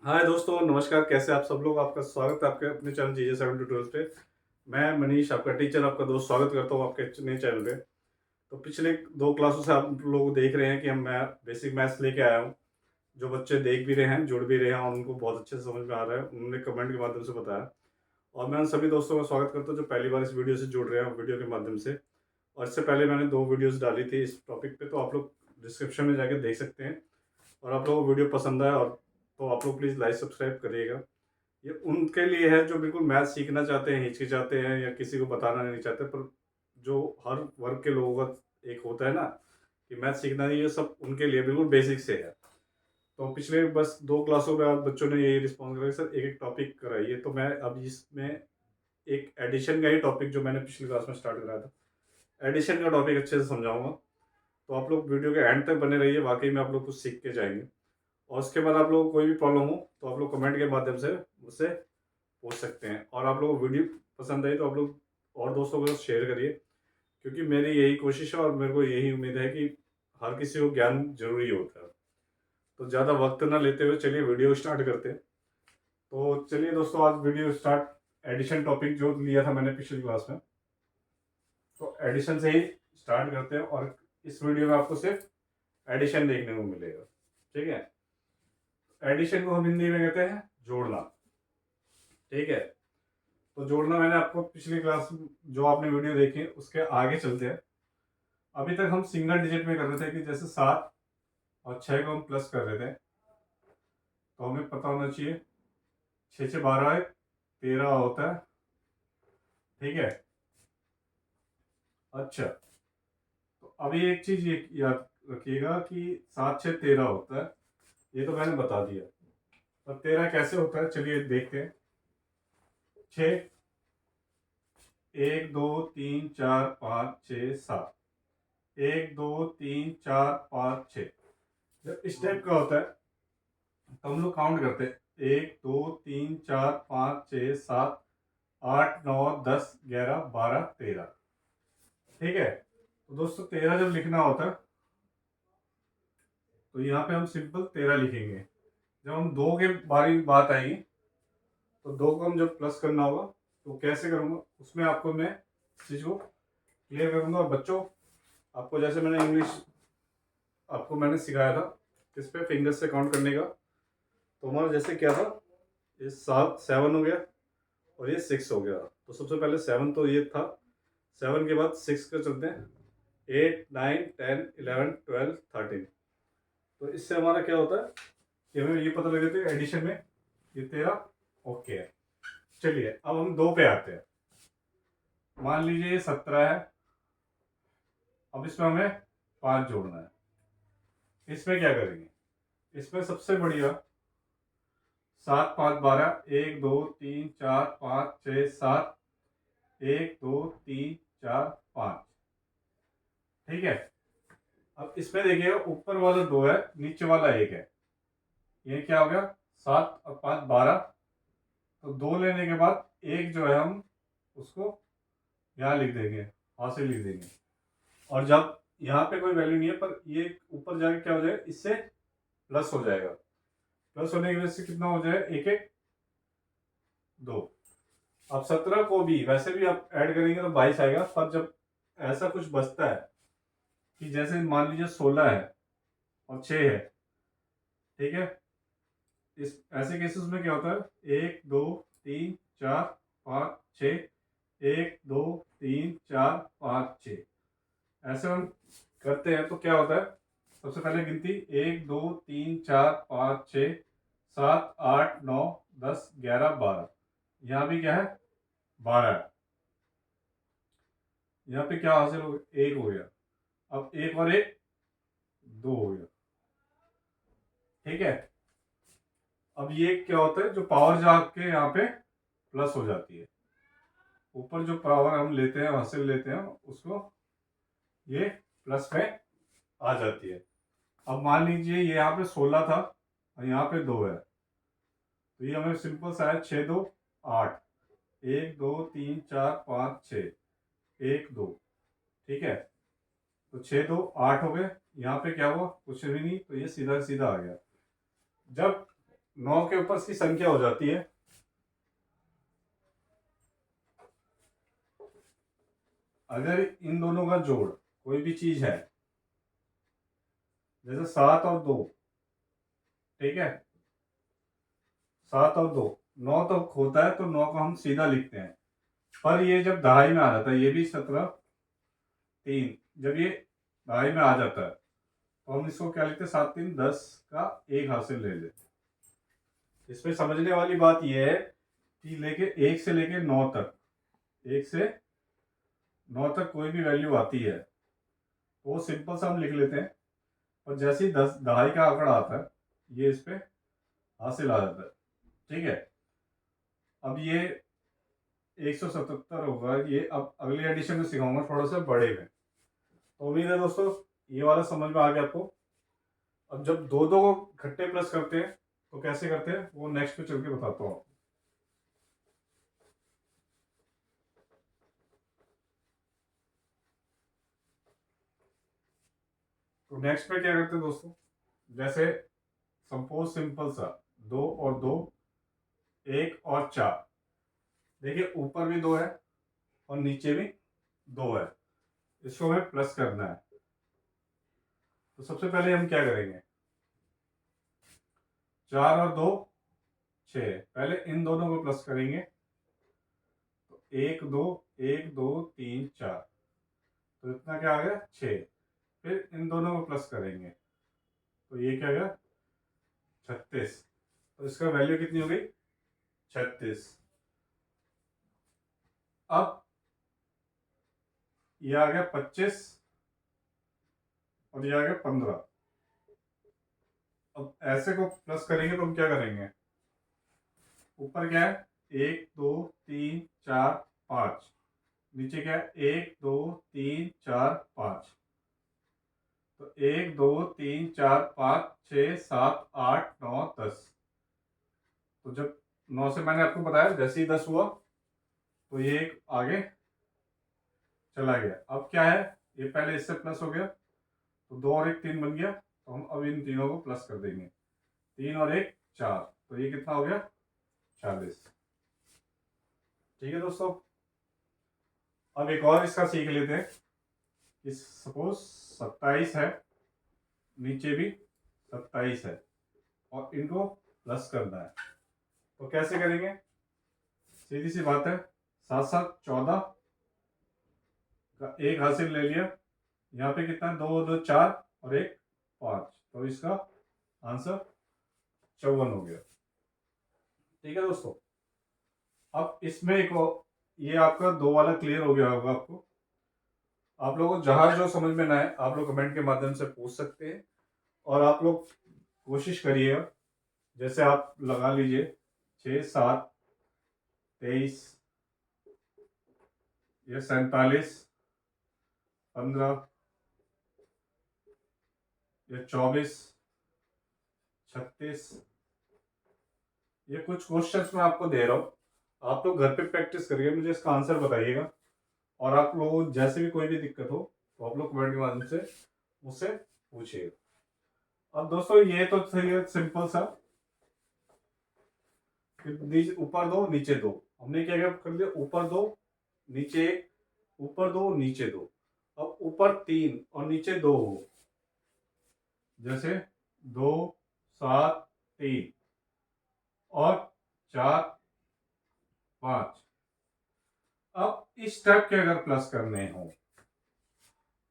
हाय दोस्तों, नमस्कार। कैसे आप सब लोग? आपका स्वागत है आपके अपने चैनल जीजे 7 टू 12 पे। मैं मनीष, आपका टीचर, आपका दोस्त, स्वागत करता हूँ आपके नए चैनल पे। तो पिछले 2 क्लासों से आप लोग देख रहे हैं कि हम मैं बेसिक मैथ्स लेके आया हूँ। जो बच्चे देख भी रहे हैं, जुड़ भी रहे हैं और उनको बहुत अच्छे से समझ में आ रहा है। उन्होंने कमेंट के माध्यम से बताया और मैं उन सभी दोस्तों का स्वागत करता हूँ जो पहली बार इस वीडियो से जुड़ रहे हैं वीडियो के माध्यम से। और इससे पहले मैंने 2 वीडियोज़ डाली थी इस टॉपिक पे, तो आप लोग डिस्क्रिप्शन में जाके देख सकते हैं। और आप लोगों को वीडियो पसंद आया और तो आप लोग प्लीज़ लाइक, सब्सक्राइब करिएगा। ये उनके लिए है जो बिल्कुल मैथ सीखना चाहते हैं, हिचकिचाते हैं या किसी को बताना नहीं चाहते, पर जो हर वर्ग के लोगों का एक होता है ना कि मैथ सीखना है, ये सब उनके लिए बिल्कुल बेसिक से है। तो पिछले बस 2 क्लासों में आप बच्चों ने यही रिस्पॉन्स करा कि सर एक-एक टॉपिक कराइए, तो मैं अब इसमें एक एडिशन का ही टॉपिक जो मैंने पिछली क्लास में स्टार्ट कराया था, एडिशन का टॉपिक अच्छे से समझाऊँगा। तो आप लोग वीडियो के एंड तक बने रहिए, वाक़ई में आप लोग कुछ सीख के जाएँगे। और उसके बाद आप लोगों को कोई भी प्रॉब्लम हो, तो आप लोग कमेंट के माध्यम से मुझसे पूछ सकते हैं। और आप लोगों को वीडियो पसंद आई तो आप लोग और दोस्तों के साथ शेयर करिए, क्योंकि मेरी यही कोशिश है और मेरे को यही उम्मीद है कि हर किसी को ज्ञान ज़रूरी होता है। तो ज़्यादा वक्त ना लेते हुए चलिए वीडियो स्टार्ट करते हैं। तो चलिए दोस्तों, आज वीडियो स्टार्ट एडिशन टॉपिक जो लिया था मैंने पिछली क्लास में, तो एडिशन से ही स्टार्ट करते हैं। और इस वीडियो में आपको सिर्फ एडिशन देखने को मिलेगा, ठीक है। एडिशन को हम हिंदी में कहते हैं जोड़ना, ठीक है। तो जोड़ना मैंने आपको पिछली क्लास जो आपने वीडियो देखी उसके आगे चलते हैं। अभी तक हम सिंगल डिजिट में कर रहे थे कि जैसे 7 और 6 को हम प्लस कर रहे थे, तो हमें पता होना चाहिए 6 से 12 है, 13 होता है, ठीक है। अच्छा, तो अभी एक चीज ये याद रखिएगा कि 7 6 13 होता है, ये तो मैंने बता दिया। और 13 कैसे होता है चलिए देखते हैं। 6, 1 2 3 4 5 6 7, 1 2 3 4 5 6। जब इस टाइप का होता है तो हम लोग काउंट करते हैं 1 2 3 4 5 6 7 8 9 10 11 12 13, ठीक है। तो दोस्तों 13 जब लिखना होता है तो यहाँ पे हम सिंपल 13 लिखेंगे। जब हम दो के बारे में बात आएगी तो 2 को हम जब प्लस करना होगा तो कैसे करूँगा, उसमें आपको मैं चीज़ को क्लियर करूँगा। और बच्चों, आपको जैसे मैंने इंग्लिश आपको मैंने सिखाया था किस पे फिंगर से काउंट करने का, तो हमारा जैसे क्या था, ये 7 हो गया और ये 6 हो गया। तो सबसे पहले 7 तो ये था, 7 के बाद 6 का चलते हैं, 8 9 10 11 12 13। तो इससे हमारा क्या होता है कि हमें ये पता लग जाता है एडिशन में ये 13 ओके है। चलिए अब हम 2 पे आते हैं। मान लीजिए ये 17 है, अब इसमें हमें 5 जोड़ना है। इसमें क्या करेंगे, इसमें सबसे बढ़िया 7 5 12, 1 2 3 4 5 6 7, 1 2 3 4 5, ठीक है। अब इसमें देखिएगा ऊपर वाला 2 है, नीचे वाला 1 है, ये क्या हो गया 7 और 5 12। तो 2 लेने के बाद एक जो है हम उसको यहाँ लिख देंगे, हाथ से लिख देंगे। और जब यहाँ पे कोई वैल्यू नहीं है पर ये ऊपर जाके क्या हो जाएगा, इससे प्लस हो जाएगा। प्लस होने की वजह से कितना हो जाएगा, 1 1 2। अब 17 को भी वैसे भी आप ऐड करेंगे तो 22 आएगा, पर जब ऐसा कुछ बचता है कि जैसे मान लीजिए 16 है और 6 है, ठीक है। इस ऐसे केसेस में क्या होता है, 1 2 3 4 5 6, 1 2 3 4 5 6, ऐसे हम करते हैं तो क्या होता है। सबसे पहले गिनती 1 2 3 4 5 6 7 8 9 10 11 12, यहाँ भी क्या है 12 है। यहाँ पे क्या हासिल हो गया, 1 हो गया। अब 1 और 1 2 हो गया, ठीक है। अब ये क्या होता है, जो पावर जाके यहाँ पे प्लस हो जाती है, ऊपर जो पावर हम लेते हैं हासिल लेते हैं उसको ये प्लस में आ जाती है। अब मान लीजिए ये यहाँ पे 16 था और यहाँ पे 2 है, तो ये हमें सिंपल सा है 6 2 8, 1 2 3 4 5 6 1 2, ठीक है। तो 6 2 8 हो गए, यहाँ पे क्या हुआ कुछ भी नहीं, तो ये सीधा सीधा आ गया। जब 9 के ऊपर इसकी संख्या हो जाती है। अगर इन दोनों का जोड़ कोई भी चीज है, जैसे 7 और 2, ठीक है, 7 और 2, 9 तो होता है, तो 9 को हम सीधा लिखते हैं। पर ये जब दहाई में आ जाता है, ये भी 17 3, जब ये दहाई में आ जाता है तो हम इसको क्या लिखते हैं, 7 3 10 का एक हासिल ले लेते हैं। इसमें समझने वाली बात यह है कि एक से लेके 9 तक, 1 से 9 तक कोई भी वैल्यू आती है तो वो सिंपल सा हम लिख लेते हैं, और जैसे ही 10 दहाई का आंकड़ा आता है ये इस पे हासिल आ जाता है। ठीक है, अब ये 177 होगा, ये अब अगले एडिशन में सिखाऊंगा थोड़ा सा बड़े में। तो उम्मीद है दोस्तों ये वाला समझ में आ गया आपको। अब जब दो दो को इकट्ठे प्लस करते हैं तो कैसे करते हैं वो नेक्स्ट पे चल के बताता हूँ। तो नेक्स्ट पे क्या करते हैं दोस्तों, जैसे सपोज सिंपल सा 2 और 2, 1 और 4, देखिए ऊपर भी 2 है और नीचे भी 2 है, इसको हमें प्लस करना है। तो सबसे पहले हम क्या करेंगे, 4 और 2 6, पहले इन दोनों को प्लस करेंगे, तो 1 2 1 2 3 4, तो इतना क्या आ गया 6। फिर इन दोनों को प्लस करेंगे तो ये क्या गया 36, तो इसका वैल्यू कितनी हो गई 36। अब ये आ गया 25 और ये आ गया 15। अब ऐसे को प्लस करेंगे तो हम क्या करेंगे, ऊपर क्या है 1 2 3 4 5, नीचे क्या है 1 2 3 4 5, तो 1 2 3 4 5 6 7 8 9 10। तो जब 9 से मैंने आपको बताया जैसे ही 10 हुआ तो ये एक आगे चला गया। अब क्या है, ये पहले इससे प्लस हो गया तो 2 और 1 3 बन गया, तो हम अब इन तीनों को प्लस कर देंगे, 3 और 1 4, तो ये कितना हो गया 40। ठीक है दोस्तों, अब एक और इसका सीख लेते हैं कि सपोज 27 है, नीचे भी 27 है और इनको प्लस करना है, तो कैसे करेंगे, सीधी सी बात है, 7 7 14 का एक हासिल ले लिया, यहाँ पे कितना 2 2 4 और 1 5, तो इसका आंसर 54 हो गया। ठीक है दोस्तों, अब इसमें एक ये आपका 2 वाला क्लियर हो गया होगा आपको। आप लोगों को जहां जो समझ में ना आए आप लोग कमेंट के माध्यम से पूछ सकते हैं, और आप लोग कोशिश करिएगा, जैसे आप लगा लीजिए 6 7 23 या 47 15 या 24 36, ये कुछ क्वेश्चंस मैं आपको दे रहा हूँ, आप लोग घर पे प्रैक्टिस करिए, मुझे इसका आंसर बताइएगा। और आप लोगों को जैसे भी कोई भी दिक्कत हो तो आप लोग कमेंट के माध्यम से मुझसे पूछिएगा। अब दोस्तों ये तो सही सिंपल सा, ऊपर 2 नीचे 2, हमने क्या क्या कर लिया, ऊपर 2 नीचे 1, ऊपर 2 नीचे 2। अब ऊपर 3 और नीचे 2 हो, जैसे 2 7 3 और 4 5। अब इस टाइप के अगर प्लस करने हो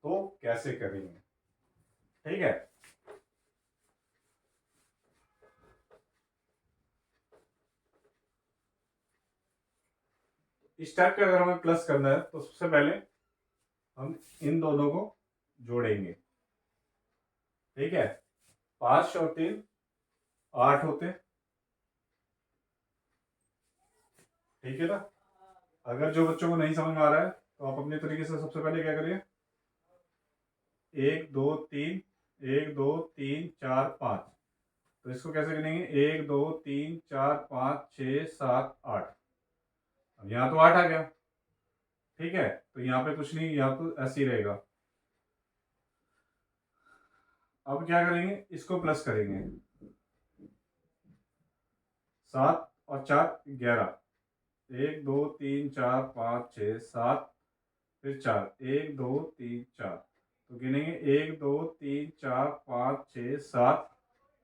तो कैसे करेंगे, ठीक है। इस टाइप के अगर हमें प्लस करना है तो सबसे पहले हम इन दोनों को जोड़ेंगे, ठीक है, 5 और 3 8 होते, ठीक है ना। अगर जो बच्चों को नहीं समझ में आ रहा है तो आप अपने तरीके से सबसे पहले क्या करिए, 1 2 3 1 2 3 4 5, तो इसको कैसे करेंगे 1 2 3 4 5 6 7 8। अब यहाँ तो 8 आ गया, ठीक है, तो यहाँ पे कुछ नहीं, यहाँ तो ऐसे ही रहेगा। अब क्या करेंगे, इसको प्लस करेंगे, 7 और 4 11, 1 2 3 4 5 6 7, फिर 4, 1 2 3 4, तो गिनेंगे 1 2 3 4 5 6 7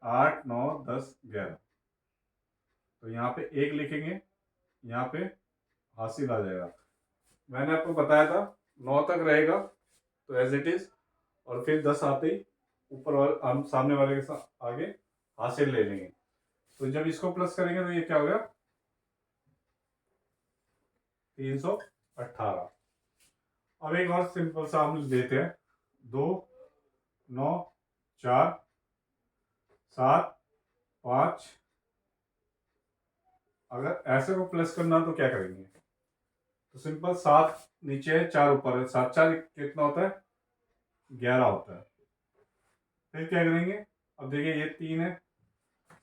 8 9 10 11, तो यहाँ पे 1 लिखेंगे, यहाँ पे हासिल आ जाएगा। मैंने आपको बताया था 9 तक रहेगा तो एज इट इज, और फिर 10 आते ही ऊपर वाले हम सामने वाले के साथ आगे हासिल ले लेंगे। तो जब इसको प्लस करेंगे तो ये क्या हो गया 318। अब एक और सिंपल सा हम देते हैं 2 9 4 7 5, अगर ऐसे को प्लस करना तो क्या करेंगे, तो सिंपल 7 नीचे है 4 ऊपर है, 7 4 कितना होता है 11 होता है। फिर क्या करेंगे, अब देखिए ये 3 है,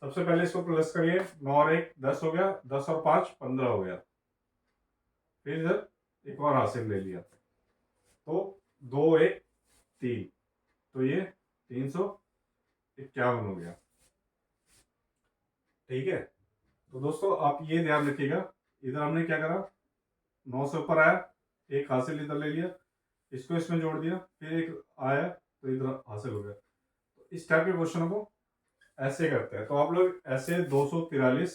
सबसे पहले इसको प्लस करिए, 9 और 1 10 हो गया, 10 और 5 15 हो गया, फिर इधर एक और हासिल ले लिया, तो 2 1 3, तो ये 351 हो गया। ठीक है, तो दोस्तों आप ये ध्यान रखिएगा, इधर हमने क्या करा 9 से ऊपर आया, एक हासिल इधर ले लिया, इसको इसमें जोड़ दिया, फिर एक आया तो इधर हासिल हो गया। तो इस टाइप के क्वेश्चन को ऐसे करते हैं। तो आप लोग ऐसे 243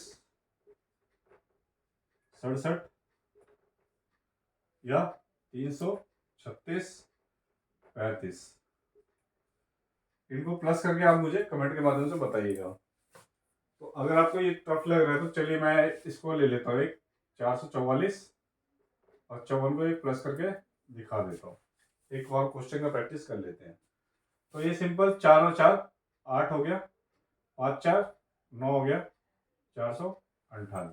67 या 336 35, इनको प्लस करके आप मुझे कमेंट के माध्यम से बताइएगा। तो अगर आपको ये टफ लग रहा है तो चलिए मैं इसको ले लेता हूँ, एक 444 और 54 को एक प्लस करके दिखा देता हूँ। एक और क्वेश्चन का प्रैक्टिस कर लेते हैं। तो ये सिंपल 4 और 4 8 हो गया, 5 4 9 हो गया, 498।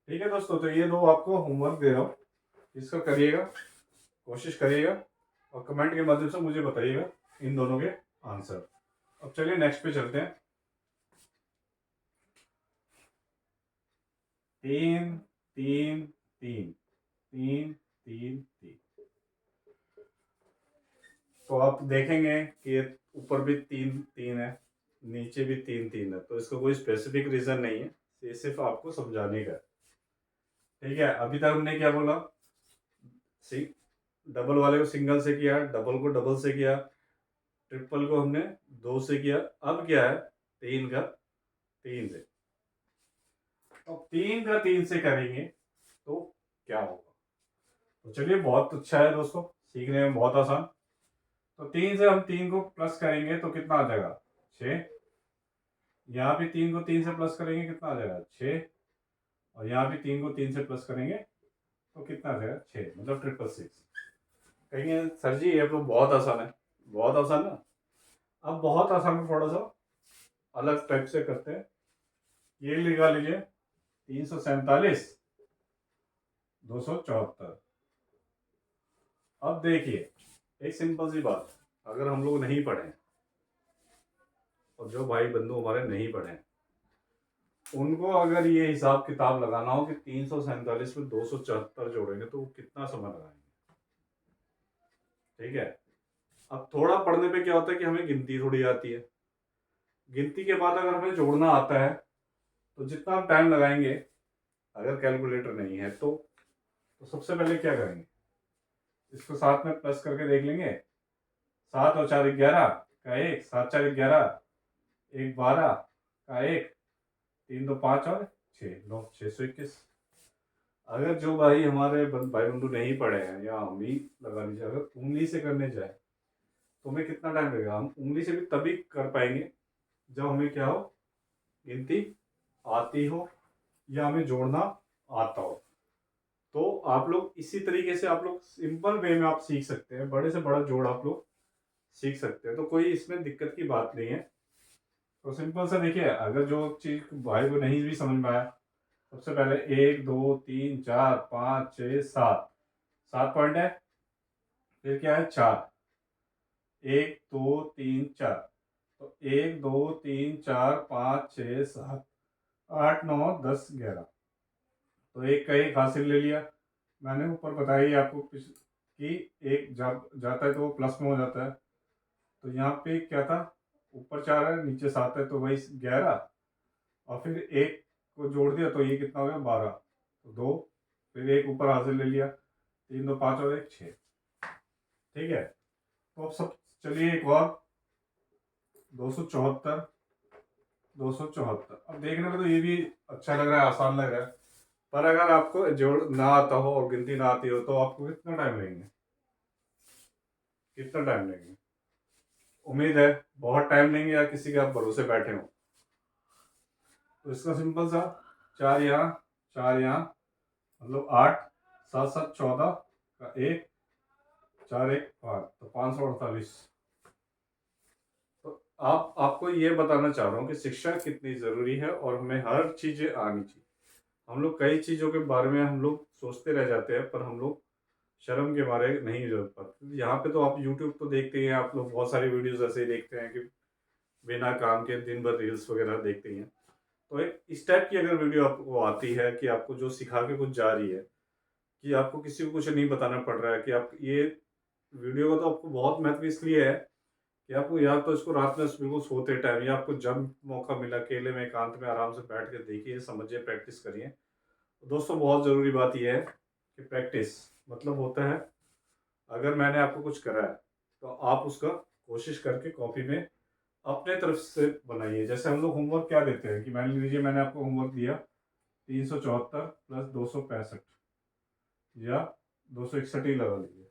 ठीक है दोस्तों, तो ये दो आपको होमवर्क दे रहा हूँ, इसको करिएगा, कोशिश करिएगा और कमेंट के माध्यम से मुझे बताइएगा इन दोनों के आंसर। अब चलिए नेक्स्ट पे चलते हैं। 3 3 3 3 3 3, तो आप देखेंगे कि ये ऊपर भी 3 3 है, नीचे भी 3 3 है, तो इसका कोई स्पेसिफिक रीजन नहीं है, ये सिर्फ आपको समझाने का है। ठीक है, अभी तक हमने क्या बोला, डबल वाले को सिंगल से किया, डबल को डबल से किया, ट्रिपल को हमने 2 से किया, अब क्या है 3 का 3 से। तो 3 का 3 से करेंगे तो क्या होगा, तो चलिए बहुत अच्छा है दोस्तों, सीखने में बहुत आसान। तो 3 से हम 3 को प्लस करेंगे तो कितना आ जाएगा 6, यहाँ भी 3 को 3 से प्लस करेंगे कितना आ जाएगा 6, और यहाँ भी 3 को 3 से प्लस करेंगे तो कितना आ जाएगा 6, मतलब 666। कहेंगे सर जी ये तो बहुत आसान है, बहुत आसान है। अब बहुत आसान है, थोड़ा सा अलग टाइप से करते हैं। ये लगा लीजिए 347 274। अब देखिए एक सिंपल सी बात, अगर हम लोग नहीं पढ़े और जो भाई बंधु हमारे नहीं पढ़े, उनको अगर ये हिसाब किताब लगाना हो कि 347 में 274 जोड़ेंगे तो वो कितना समय लगाएंगे। ठीक है, अब थोड़ा पढ़ने पे क्या होता है कि हमें गिनती थोड़ी आती है, गिनती के बाद अगर हमें जोड़ना आता है तो जितना हम टाइम लगाएंगे, अगर कैलकुलेटर नहीं है तो सबसे पहले क्या करेंगे, इसको साथ में प्लस करके देख लेंगे, 7 और 4 11 का 1, 7 4 11, 1 12 का 1, 3 2 5 और 6 9 621। अगर जो भाई हमारे भाई बंधु नहीं पढ़े हैं, या हम ही लगा लीजिए अगर उंगली से करने जाए तो हमें कितना टाइम लगेगा। हम उंगली से भी तभी कर पाएंगे जब हमें क्या हो, गिनती आती हो या हमें जोड़ना आता हो। तो आप लोग इसी तरीके से आप लोग सिंपल वे में आप सीख सकते हैं, बड़े से बड़ा जोड़ आप लोग सीख सकते हैं, तो कोई इसमें दिक्कत की बात नहीं है। तो सिंपल सा देखिए, अगर जो चीज भाई को नहीं भी समझ में आया, सबसे पहले 1 2 3 4 5 6 7, 7 पॉइंट है, फिर क्या है 4, 1 2 3 4, तो 1 2 3 4 5 6 7 8 9 10 11, तो एक का एक हासिल ले लिया। मैंने ऊपर बताया ही आपको कि एक जाता है तो वो प्लस में हो जाता है, तो यहाँ पे क्या था, ऊपर 4 है नीचे 7 है, तो वही 11, और फिर एक को जोड़ दिया तो ये कितना हो गया 12, तो 2, फिर एक ऊपर हासिल ले लिया, 3 2 5 और 1 6। ठीक है, तो अब सब चलिए एक और 274 274। अब देखने में तो ये भी अच्छा लग रहा है, आसान लग रहा है, पर अगर आपको जोड़ ना आता हो और गिनती ना आती हो तो आपको कितना टाइम लेंगे, कितना टाइम लेंगे? उम्मीद है बहुत टाइम लेंगे या किसी के आप भरोसे बैठे हो। तो इसका सिंपल सा 4 यहाँ 4 यहाँ, मतलब 8 7 7 14 का 1 4 1 5, तो 548। तो आपको ये बताना चाह रहा हूँ कि शिक्षा कितनी ज़रूरी है और हमें हर चीज़ें आनी चाहिए। हम लोग कई चीज़ों के बारे में हम लोग सोचते रह जाते हैं, पर हम लोग शर्म के मारे नहीं जोड़ पाते। यहाँ पे तो आप यूट्यूब तो देखते ही हैं, आप लोग बहुत सारी वीडियोस ऐसे ही देखते हैं कि बिना काम के दिन भर रील्स वगैरह देखते ही हैं। तो एक इस टाइप की अगर वीडियो आपको आती है कि आपको जो सिखा के कुछ जा रही है, कि आपको किसी को कुछ नहीं बताना पड़ रहा है, कि आप ये वीडियो का तो आपको बहुत महत्व इसलिए है कि आपको या तो इसको रात में बिल्कुल सोते टाइम या आपको जब मौका मिला अकेले में एकांत में आराम से बैठ के देखिए, समझिए, प्रैक्टिस करिए। तो दोस्तों बहुत ज़रूरी बात यह है कि प्रैक्टिस मतलब होता है, अगर मैंने आपको कुछ करा है तो आप उसका कोशिश करके कॉपी में अपने तरफ से बनाइए। जैसे हम लोग होमवर्क क्या देते हैं कि मान लीजिए मैंने आपको होमवर्क दिया 374 प्लस 265 या 261 ही लगा लीजिए,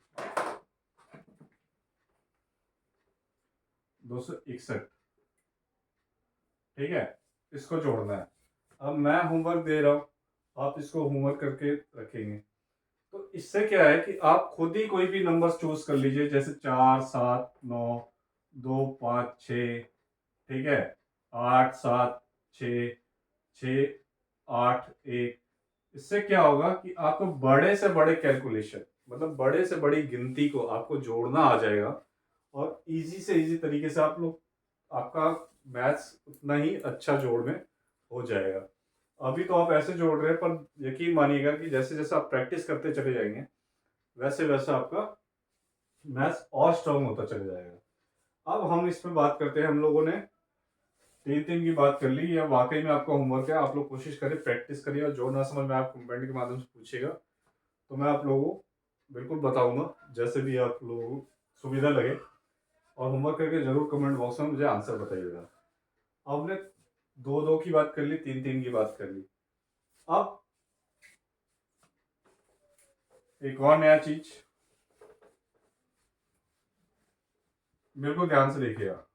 261। ठीक है, इसको जोड़ना है। अब मैं होमवर्क दे रहा हूँ, आप इसको होमवर्क करके रखेंगे, तो इससे क्या है कि आप खुद ही कोई भी नंबर चूज कर लीजिए, जैसे 4 7 9 2 5 6। ठीक है, 8 7 6 6 8 1। इससे क्या होगा कि आपको बड़े से बड़े कैलकुलेशन, मतलब बड़े से बड़ी गिनती को आपको जोड़ना आ जाएगा, और इजी से इजी तरीके से आप लोग आपका मैथ्स उतना ही अच्छा जोड़ में हो जाएगा। अभी तो आप ऐसे जोड़ रहे हैं, पर यकीन मानिएगा कि जैसे जैसे आप प्रैक्टिस करते चले जाएंगे वैसे वैसे आपका मैथ्स और स्ट्रांग होता चले जाएगा। अब हम इसमें बात करते हैं, हम लोगों ने 3 3 की बात कर ली, या वाकई में आपका होमवर्क है, आप लोग कोशिश करिए, प्रैक्टिस करिए, और जो ना समझ में आप कमेंट के माध्यम से पूछिएगा तो मैं आप लोगों को बिल्कुल बताऊंगा, जैसे भी आप लोगों को सुविधा लगे। और होमवर्क करके जरूर कमेंट बॉक्स में मुझे आंसर बताइएगा। अब हमने 2 2 की बात कर ली, 3 3 की बात कर ली। अब एक और नया चीज, बिल्कुल ध्यान से देखिएगा।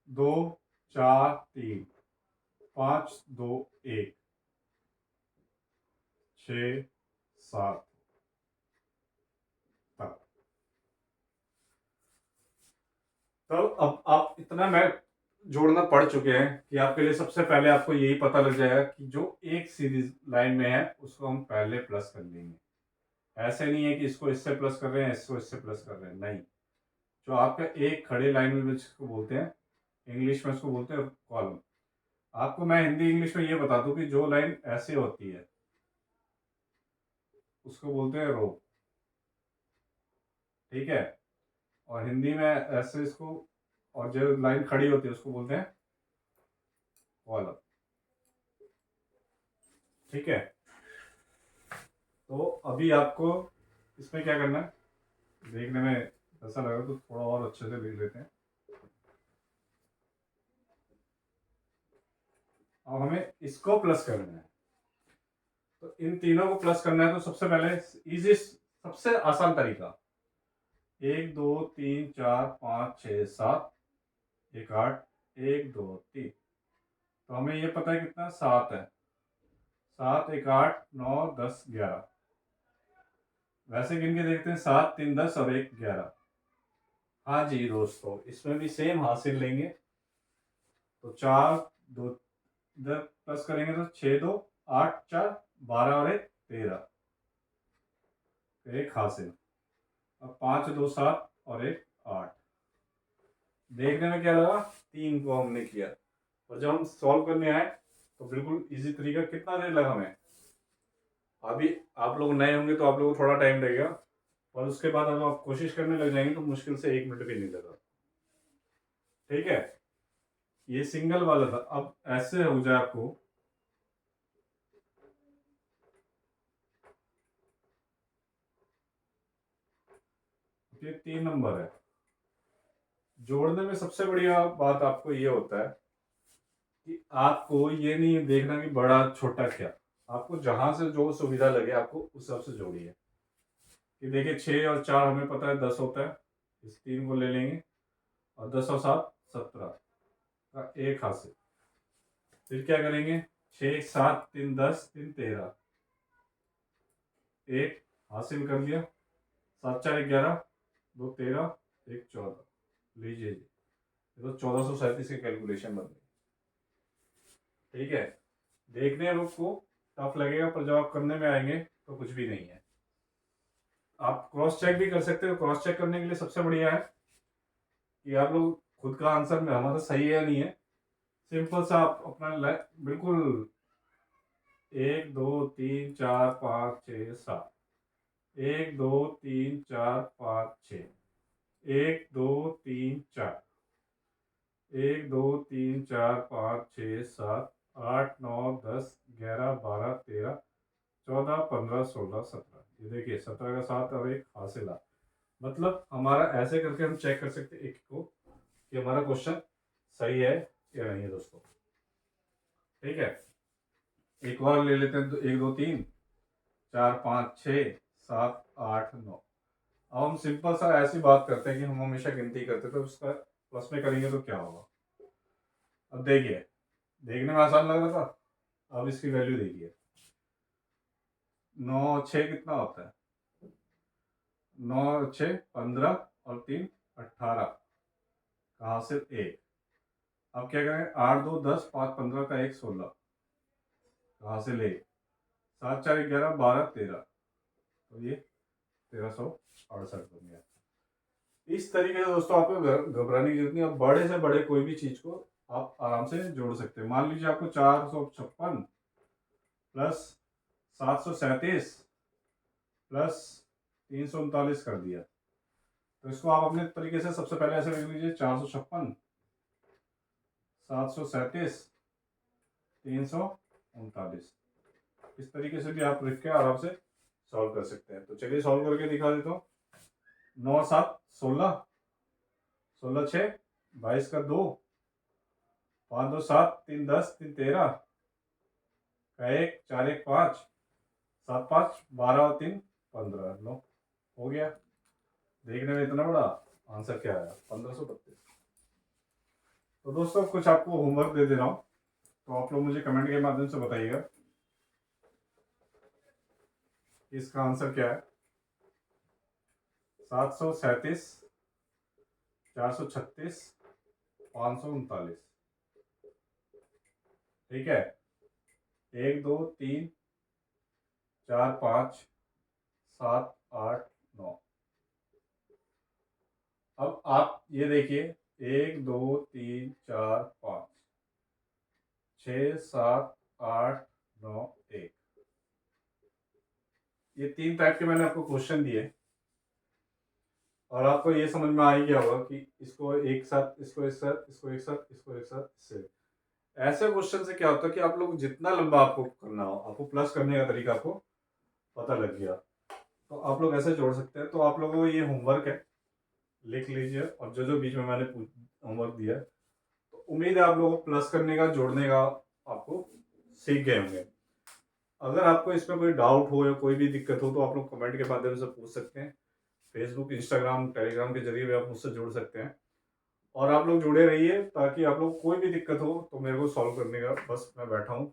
2 4 3 5 2 1 6 7 तब अब आप इतना मैं जोड़ना पढ़ चुके हैं कि आपके लिए सबसे पहले आपको यही पता लग जाएगा कि जो एक सीरीज लाइन में है उसको हम पहले प्लस कर लेंगे। ऐसे नहीं है कि इसको इससे प्लस कर रहे हैं, इसको इससे प्लस कर रहे हैं, नहीं। जो आपका एक खड़े लाइन में जिसको बोलते हैं, इंग्लिश में उसको बोलते हैं कॉलम। आपको मैं हिंदी इंग्लिश में ये बता दूं कि जो लाइन ऐसे होती है उसको बोलते हैं रो। ठीक है, और हिंदी में ऐसे इसको, और जो लाइन खड़ी होती है उसको बोलते हैं कॉलम। ठीक है, तो अभी आपको इसमें क्या करना है, देखने में ऐसा लगा तो थोड़ा और अच्छे से देख लेते हैं। अब हमें इसको प्लस करना है, तो इन तीनों को प्लस करना है, तो सबसे पहले इजी सबसे आसान तरीका, 1 2 3 4 5 6 7 1 8 1 2 3। तो हमें ये पता है कितना 7 है, 7 1 8 9 10 11। वैसे गिन के देखते हैं, 7 3 10 और 1 11। हाँ जी दोस्तों, इसमें भी सेम हासिल लेंगे, तो 4 2 इधर प्लस करेंगे तो 6 2 8 4 12 और 1 13, एक हासिल। अब 5 2 7 और 1 8। देखने में क्या लगा, 3 को हमने किया, और जब हम सॉल्व करने आए तो बिल्कुल इजी तरीका। कितना देर लगा हमें, अभी आप लोग नए होंगे तो आप लोगों को थोड़ा टाइम लगेगा, और उसके बाद अगर आप कोशिश करने लग जाएंगे तो मुश्किल से 1 मिनट भी नहीं लगा। ठीक है, ये सिंगल वाला था। अब ऐसे हो जाए आपको तो ये 3 नंबर है। जोड़ने में सबसे बढ़िया बात आपको ये होता है कि आपको ये नहीं देखना कि बड़ा छोटा क्या, आपको जहां से जो सुविधा लगे आपको उस हिसाब से जोड़िए। कि देखिए 6 और 4 हमें पता है 10 होता है, इस 3 को ले लेंगे और 10 और 7 17 का 1 हासिल। फिर क्या करेंगे, 6 7 3 10 3 13, 1 हासिल कर लिया। 7 4 11, 2 13, 1 14, लीजिए जी, ये तो 1437 की कैलकुलेशन बन गई। ठीक है, देखने में को टफ लगेगा पर जब आप करने में आएंगे तो कुछ भी नहीं है। आप क्रॉस चेक भी कर सकते हो। क्रॉस चेक करने के लिए सबसे बढ़िया है कि आप लोग खुद का आंसर में हमारा सही है या नहीं है, सिंपल सा आप अपना बिल्कुल 1 2 3 4 5 6 7, 1 2 3 4 5 6, 1 2 3 4, 1 2 3 4 5 6 7 8 9 10 11 12 13 14 15 16 17, ये देखिए 17 का 7 और 1 हासिल आ। मतलब हमारा ऐसे करके हम चेक कर सकते हैं एक को कि हमारा क्वेश्चन सही है या नहीं है दोस्तों। ठीक है, एक और ले लेते हैं। 1 2 3 4 5 6 7 8 9। अब हम सिंपल सा ऐसी बात करते हैं कि हम हमेशा गिनती करते हैं, तो उसका प्लस में करेंगे तो क्या होगा। अब देखिए, देखने में आसान लग रहा था, अब इसकी वैल्यू देखिए। 9 6 कितना होता है, 9 6 15 और 3 18, कहाँ से 1। अब क्या करें, 8 2 10 5 15 का 1 16, कहाँ से ले, 7 4 11 12 13, तो ये 1368 बन गया। इस तरीके से दोस्तों आपको घबराने की जरूरत नहीं। आप बड़े से बड़े कोई भी चीज को आप आराम से जोड़ सकते हैं। मान लीजिए आपको 456 प्लस 737 प्लस 339 कर दिया, तो इसको आप अपने तरीके से सबसे पहले ऐसे लिख लीजिए, 456 737 339। इस तरीके से भी आप लिख के आराम से सॉल्व कर सकते हैं। तो चलिए सॉल्व करके दिखा देता हूँ। 9 7 16, 16 6 22 का 2, 5 2 7 3 10 3 13 का 1 4 1 5 7 5 12 और 3 15, लो हो गया। देखने में इतना बड़ा, आंसर क्या आया, 1532। तो दोस्तों कुछ आपको होमवर्क दे दे रहा हूँ, तो आप लोग मुझे कमेंट के माध्यम से बताइएगा इसका आंसर क्या है। 737 436 539। ठीक है, 1 2 3 4 5 7 8 9। अब आप ये देखिए, 1 2 3 4 5 6 7 8 9 1, ये 3 टाइप के मैंने आपको क्वेश्चन दिए और आपको ये समझ में आ ही गया होगा कि इसको एक साथ, इसको एक साथ, इसको एक साथ, इसको एक साथ, इससे ऐसे क्वेश्चन से क्या होता है कि आप लोग जितना लंबा आपको करना हो, आपको प्लस करने का तरीका आपको पता लग गया, तो आप लोग ऐसे जोड़ सकते हैं। तो आप लोगों को ये होमवर्क है, लिख लीजिए। और जो जो बीच में मैंने होमवर्क दिया है, तो उम्मीद है आप लोगों को प्लस करने का, जोड़ने का आपको सीख गए होंगे। अगर आपको इसमें कोई डाउट हो या कोई भी दिक्कत हो तो आप लोग कमेंट के माध्यम से पूछ सकते हैं। फेसबुक इंस्टाग्राम टेलीग्राम के जरिए भी आप मुझसे जुड़ सकते हैं। और आप लोग जुड़े रहिए ताकि आप लोग कोई भी दिक्कत हो तो मेरे को सॉल्व करने का बस मैं बैठा हूँ।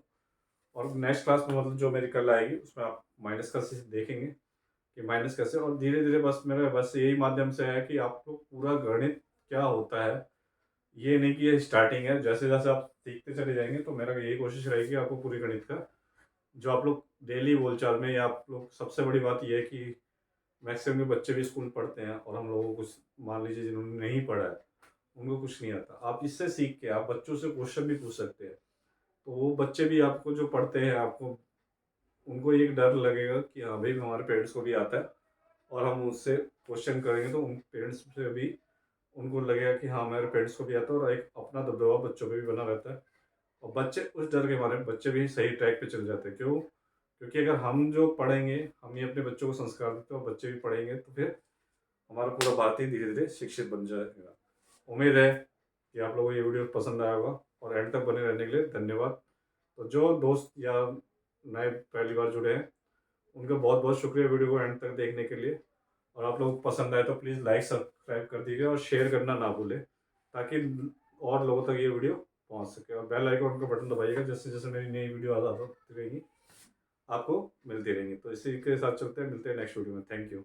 और नेक्स्ट क्लास में मतलब जो मेरी कल आएगी उसमें आप माइनस का देखेंगे कि माइनस कैसे। और धीरे धीरे बस मेरा बस यही माध्यम से है कि आप लोग पूरा गणित क्या होता है, ये नहीं कि ये स्टार्टिंग है, जैसे जैसे आप सीखते चले जाएंगे तो मेरा यही कोशिश रहेगी आपको पूरी गणित का जो आप लोग डेली बोलचाल में, या आप लोग सबसे बड़ी बात यह है कि मैक्सिमम के बच्चे भी स्कूल पढ़ते हैं और हम लोगों को मान लीजिए जिन्होंने नहीं पढ़ा है उनको कुछ नहीं आता, आप इससे सीख के आप बच्चों से क्वेश्चन भी पूछ सकते हैं। तो वो बच्चे भी आपको जो पढ़ते हैं, आपको उनको एक डर लगेगा कि हाँ भाई हमारे पेरेंट्स को भी आता है और हम उससे क्वेश्चन करेंगे तो उन पेरेंट्स से भी उनको लगेगा कि हाँ मेरे पेरेंट्स को भी आता है, और एक अपना दबदबा बच्चों पे भी बना रहता है। और बच्चे उस डर के मारे बच्चे भी सही ट्रैक पे चल जाते हैं। क्यों? क्योंकि अगर हम जो पढ़ेंगे, हम ही अपने बच्चों को संस्कार देते हैं और बच्चे भी पढ़ेंगे, तो फिर हमारा पूरा भारतीय धीरे धीरे शिक्षित बन जाएगा। उम्मीद है कि आप लोगों को ये वीडियो पसंद आया होगा, और एंड तक बने रहने के लिए धन्यवाद। तो जो दोस्त या नए पहली बार जुड़े हैं, उनका बहुत बहुत शुक्रिया वीडियो को एंड तक देखने के लिए। और आप लोगों को पसंद आए तो प्लीज़ लाइक सब्सक्राइब कर दीजिए और शेयर करना ना भूलें, ताकि और लोगों तक ये वीडियो पहुंच सके। और बेल आइकन का बटन दबाइएगा, जैसे जैसे मेरी नई वीडियो आती रहेगी आपको मिलती रहेंगी। तो इसी के साथ चलते हैं, मिलते हैं नेक्स्ट वीडियो में। Thank you.